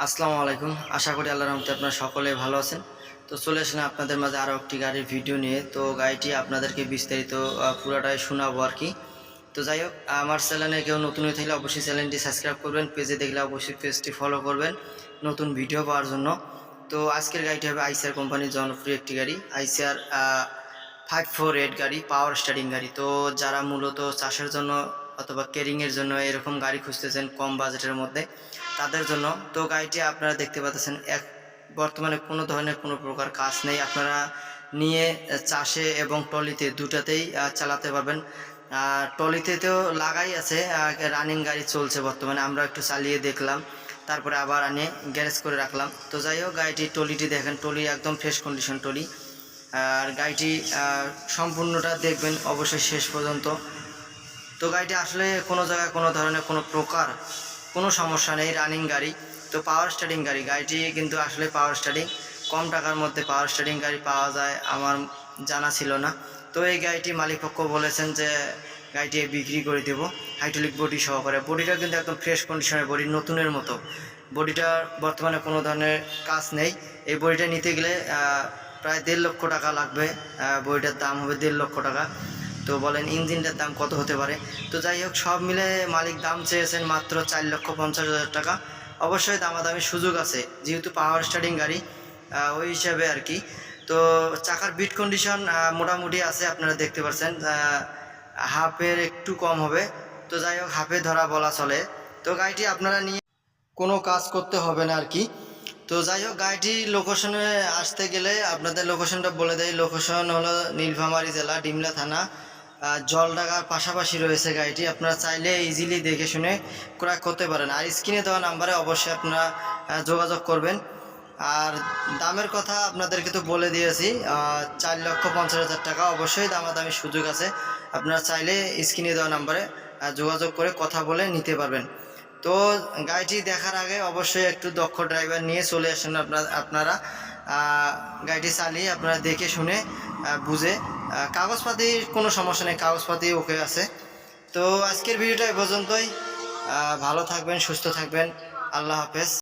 আসসালামু আলাইকুম। আশা করি আল্লাহর রহমতে আপনারা সকলে ভালো আছেন। তো চলে আসলাম আপনাদের মাঝে আরও একটি গাড়ির ভিডিও নিয়ে। তো গাড়িটি আপনাদেরকে বিস্তারিত পুরাটাই শোনাবো আর কি। তো যাই হোক, আমার চ্যানেলে কেউ নতুন হয়ে থাকলে অবশ্যই চ্যানেলটি সাবস্ক্রাইব করবেন, পেজে দেখলে অবশ্যই পেজটি ফলো করবেন নতুন ভিডিও পাওয়ার জন্য। তো আজকের গাড়িটি হবে আইসিআর কোম্পানির জনপ্রিয় একটি গাড়ি, আইসিআর 548 গাড়ি, পাওয়ার স্টারিং গাড়ি। তো যারা মূলত চাষের জন্য অথবা কেরিংয়ের জন্য এরকম গাড়ি খুঁজতেছেন কম বাজেটের মধ্যে, তাদের জন্য। তো গাড়িটি আপনারা দেখতে পাচ্ছেন বর্তমানে কোনো ধরনের কোনো প্রকার কাজ নেই, আপনারা নিয়ে চাষে এবং ট্রলিতে দুটাতেই চালাতে পারবেন। ট্রলিতে তো লাগাই আছে, রানিং গাড়ি চলছে বর্তমানে, আমরা একটু চালিয়ে দেখলাম, তারপরে আবার আনে গ্যারেজ করে রাখলাম। তো যাই হোক, গাড়িটি ট্রলিটি দেখেন, ট্রলি একদম ফ্রেশ কন্ডিশন ট্রলি। আর গাড়িটি সম্পূর্ণটা দেখবেন অবশ্যই শেষ পর্যন্ত। তো গাড়িটি আসলে কোনো জায়গায় কোনো ধরনের কোনো প্রকার কোনো সমস্যা নেই, রানিং গাড়ি। তো পাওয়ার স্টারিং গাড়ি, গাড়িটি কিন্তু আসলে পাওয়ার স্টারিং, কম টাকার মধ্যে পাওয়ার স্টারিং গাড়ি পাওয়া যায় আমার জানা ছিল না। তো এই গাড়িটি মালিকপক্ষ বলেছেন যে গাড়িটি বিক্রি করে দেবো হাইড্রোলিক বডি সহকারে। বডিটা কিন্তু একদম ফ্রেশ কন্ডিশনের বডি, নতুনের মতো। বডিটার বর্তমানে কোনো ধরনের কাজ নেই। এই বডিটা নিতে গেলে প্রায় 1.5 লক্ষ টাকা লাগবে, বডিটার দাম হবে 1.5 লক্ষ টাকা। তো বলেন ইঞ্জিনটার দাম কত হতে পারে। তো যাই হোক, সব মিলে মালিক দাম চেয়েছেন মাত্র 4,50,000 টাকা। অবশ্যই দামাদামি সুযোগ আছে, যেহেতু পাওয়ার স্টারিং গাড়ি ওই হিসাবে আর কি। তো চাকার বিট কন্ডিশন মোটামুটি আছে, আপনারা দেখতে পাচ্ছেন, হাফের একটু কম হবে। তো যাই হোক, হাফে ধরা বলা চলে। তো গাড়িটি আপনারা নিয়ে কোনো কাজ করতে হবে না আর কি। তো যাই হোক, গাড়িটি লোকেশনে আসতে গেলে আপনাদের লোকেশনটা বলে দেয়। লোকেশন হলো নীলফামারী জেলা, ডিমলা থানা, জলঢাকার পাশাপাশি রয়েছে গাড়িটি। আপনারা চাইলে ইজিলি দেখে শুনে ক্রয় করতে পারেন। আর স্ক্রিনে দেওয়া নাম্বারে অবশ্যই আপনারা যোগাযোগ করবেন। আর দামের কথা আপনাদেরকে তো বলে দিয়েছি, 4,50,000 টাকা। অবশ্যই দামাদামি সুযোগ আছে, আপনারা চাইলে স্ক্রিনে দেওয়া নাম্বারে যোগাযোগ করে কথা বলে নিতে পারবেন। তো গাড়িটি দেখার আগে অবশ্যই একটু দক্ষ ড্রাইভার নিয়ে চলে আসেন আপনারা গাড়িটি চালিয়ে আপনারা দেখে শুনে বুঝে। কাগজপাতির কোনো সমস্যা নেই, কাগজপাতি ওকে আছে। তো আজকের ভিডিওটা এ পর্যন্তই। ভালো থাকবেন, সুস্থ থাকবেন, আল্লাহ হাফেজ।